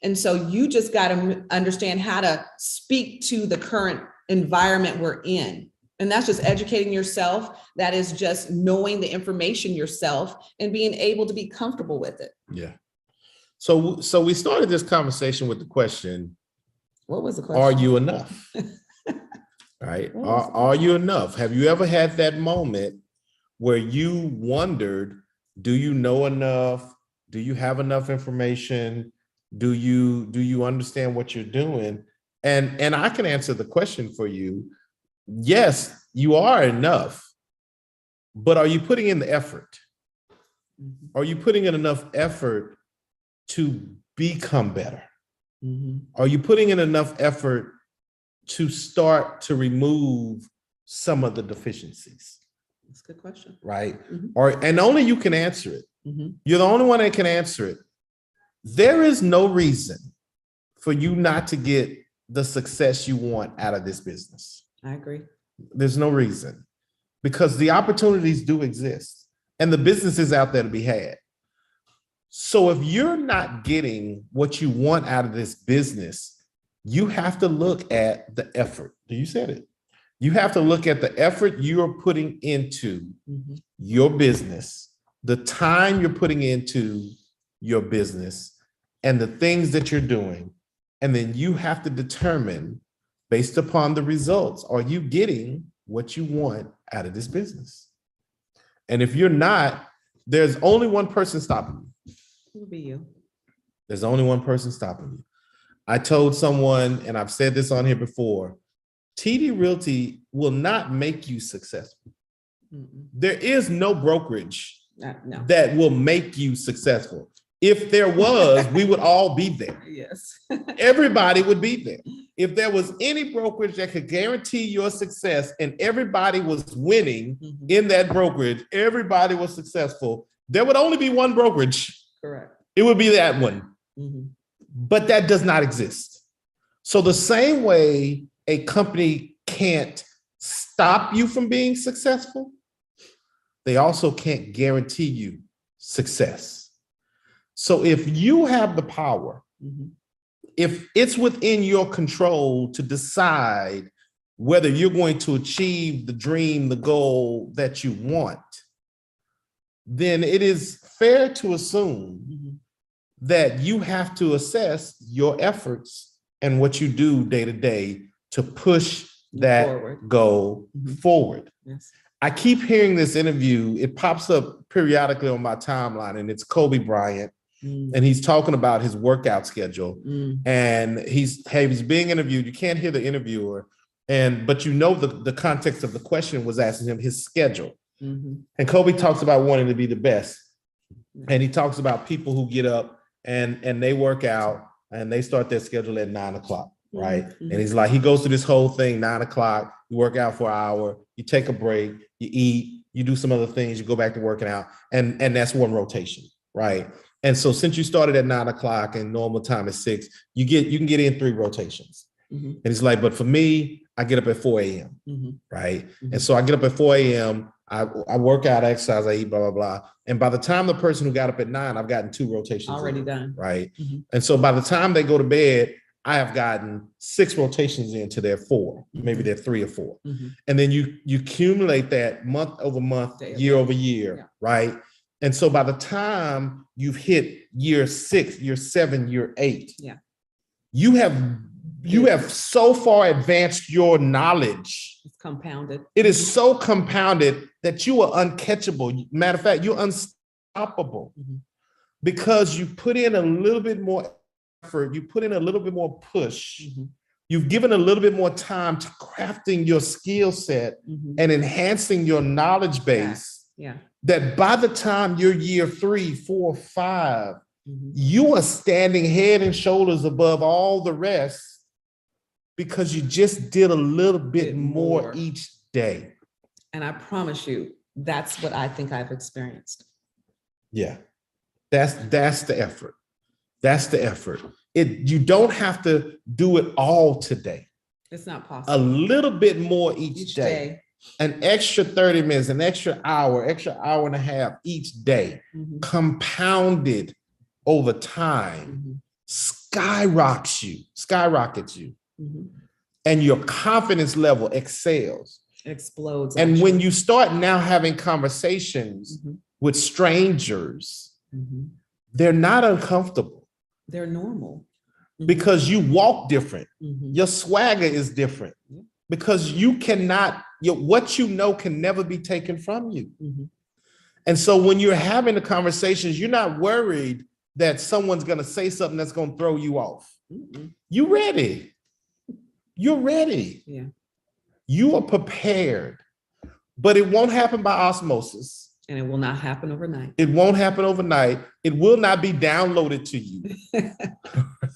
And so you just got to understand how to speak to the current environment we're in. And that's just educating yourself. That is just knowing the information yourself and being able to be comfortable with it. Yeah. So we started this conversation with the question, what was the question? Are you enough? Right? Are you enough? Have you ever had that moment where you wondered, do you know enough? Do you have enough information? Do you understand what you're doing? And I can answer the question for you. Yes, you are enough, but are you putting in the effort? Are you putting in enough effort to become better? Are you putting in enough effort to start to remove some of the deficiencies? That's a good question. Right? And only you can answer it. You're the only one that can answer it. There is no reason for you not to get the success you want out of this business. I agree. There's no reason, because the opportunities do exist and the business is out there to be had. So if you're not getting what you want out of this business, you have to look at the effort. You said it. You have to look at the effort you're putting into your business, the time you're putting into your business, and the things that you're doing. And then you have to determine, based upon the results, are you getting what you want out of this business? And if you're not, there's only one person stopping you. It would be you. There's only one person stopping you. I told someone, and I've said this on here before, TD Realty will not make you successful. There is no brokerage that will make you successful. If there was, we would all be there. Yes. Everybody would be there. If there was any brokerage that could guarantee your success and everybody was winning in that brokerage, everybody was successful, there would only be one brokerage. Correct. It would be that one. But that does not exist. So the same way a company can't stop you from being successful, they also can't guarantee you success. So if you have the power, if it's within your control to decide whether you're going to achieve the dream, the goal that you want, then it is fair to assume that you have to assess your efforts and what you do day to day to push that goal forward. Yes. I keep hearing this interview. It pops up periodically on my timeline, and it's Kobe Bryant. And he's talking about his workout schedule, and he's being interviewed. You can't hear the interviewer, but you know the context of the question was asking him his schedule. And Kobe talks about wanting to be the best, and he talks about people who get up and they work out and they start their schedule at 9 o'clock, right? And he's like, he goes through this whole thing, 9 o'clock, you work out for an hour, you take a break, you eat, you do some other things, you go back to working out, and that's one rotation, right? And so since you started at 9 o'clock and normal time is 6, you can get in 3 rotations. And he's like, but for me, I get up at 4 a.m. Right. And so I get up at 4 a.m. I work out, I exercise, I eat, blah, blah, blah. And by the time the person who got up at 9, I've gotten 2 rotations already done. Right. And so by the time they go to bed, I have gotten 6 rotations into their 4, maybe they're 3 or 4. And then you accumulate that month over month, year over year, right? And so by the time you've hit year 6, year 7, year 8, you have so far advanced your knowledge. It's compounded. It is so compounded that you are uncatchable. Matter of fact, you're unstoppable because you put in a little bit more effort, you put in a little bit more push. You've given a little bit more time to crafting your skill set and enhancing your knowledge base. That by the time you're year 3, 4, 5, you are standing head and shoulders above all the rest because you just did a little bit more each day. And I promise you, that's what I think I've experienced. Yeah, that's the effort. That's the effort. You don't have to do it all today. It's not possible. A little bit more each day. An extra 30 minutes, an extra hour and a half each day, compounded over time, skyrockets you. And your confidence level excels. It explodes. And actually. when you start now having conversations with strangers, they're not uncomfortable. They're normal. Because you walk different. Your swagger is different. Because you cannot, what you know can never be taken from you. And so when you're having the conversations, you're not worried that someone's going to say something that's going to throw you off. You're ready. You're ready. Yeah. You are prepared, but it won't happen by osmosis. And it will not happen overnight. It won't happen overnight. It will not be downloaded to you.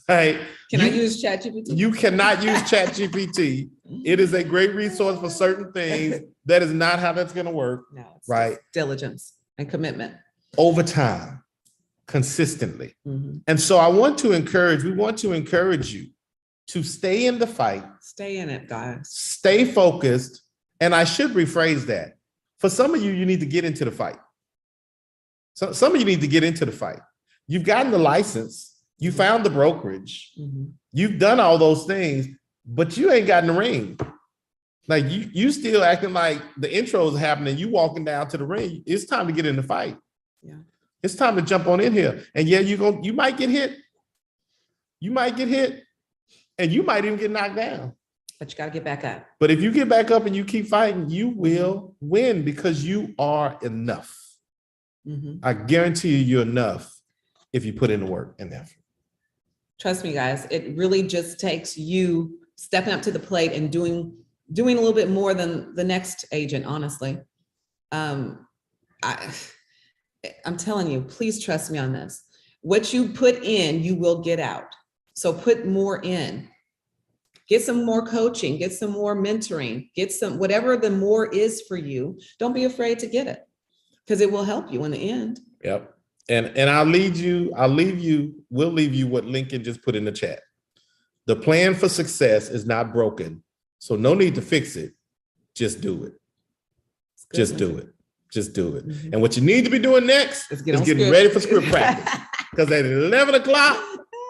Right? Can I use ChatGPT? You cannot use ChatGPT. It is a great resource for certain things. That is not how that's going to work. No, it's right? Diligence and commitment. Over time, consistently. And so we want to encourage you to stay in the fight. Stay in it, guys. Stay focused. And I should rephrase that. For some of you, you need to get into the fight. So some of you need to get into the fight. You've gotten the license. You found the brokerage. You've done all those things, but you ain't gotten the ring. Like you still acting like the intro is happening. You walking down to the ring. It's time to get in the fight. Yeah. It's time to jump on in here. And yeah, you might get hit. You might get hit. And you might even get knocked down. But you got to get back up. But if you get back up and you keep fighting, you will win because you are enough. I guarantee you're enough if you put in the work and effort. Trust me, guys, it really just takes you stepping up to the plate and doing a little bit more than the next agent, honestly. I'm telling you, please trust me on this. What you put in, you will get out. So put more in. Get some more coaching, get some more mentoring, get some, whatever the more is for you. Don't be afraid to get it because it will help you in the end. Yep. And we'll leave you what Lincoln just put in the chat. The plan for success is not broken. So no need to fix it. Just do it. Just do it. Just do it. And what you need to be doing next is getting ready for script practice. Because at 11 o'clock,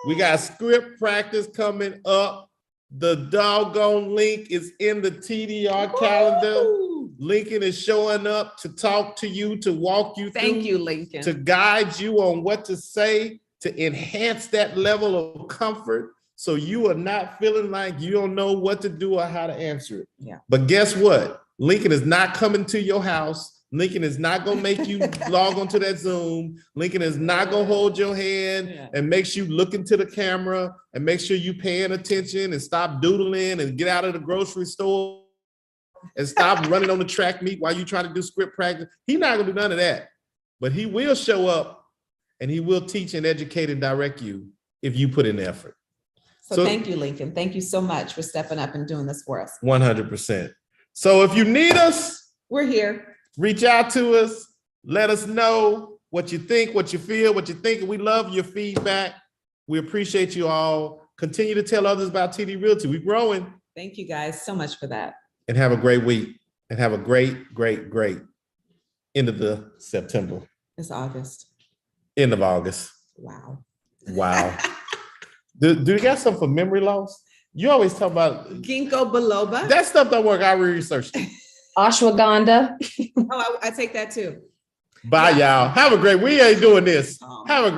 we got script practice coming up. The doggone link is in the TDR calendar. Lincoln is showing up to talk to you, to walk you through. Thank you, Lincoln. To guide you on what to say, to enhance that level of comfort so you are not feeling like you don't know what to do or how to answer it. Yeah. But guess what? Lincoln is not coming to your house. Lincoln is not going to make you log onto that Zoom. Lincoln is not going to hold your hand and make you look into the camera and make sure you paying attention and stop doodling and get out of the grocery store and stop running on the track meet while you try to do script practice. He's not going to do none of that, but he will show up and he will teach and educate and direct you if you put in the effort. So thank you, Lincoln. Thank you so much for stepping up and doing this for us. 100%. So if you need us, we're here. Reach out to us. Let us know what you think, what you feel, what you think. We love your feedback. We appreciate you all. Continue to tell others about TD Realty. We're growing. Thank you guys so much for that. And have a great week. And have a great end of the September. It's August. End of August. Wow. Do you got something for memory loss? You always talk about ginkgo biloba. That stuff don't work. I researched it. Ashwagandha. Oh, I take that too. Bye, y'all. Have a great. We ain't doing this. Have a great.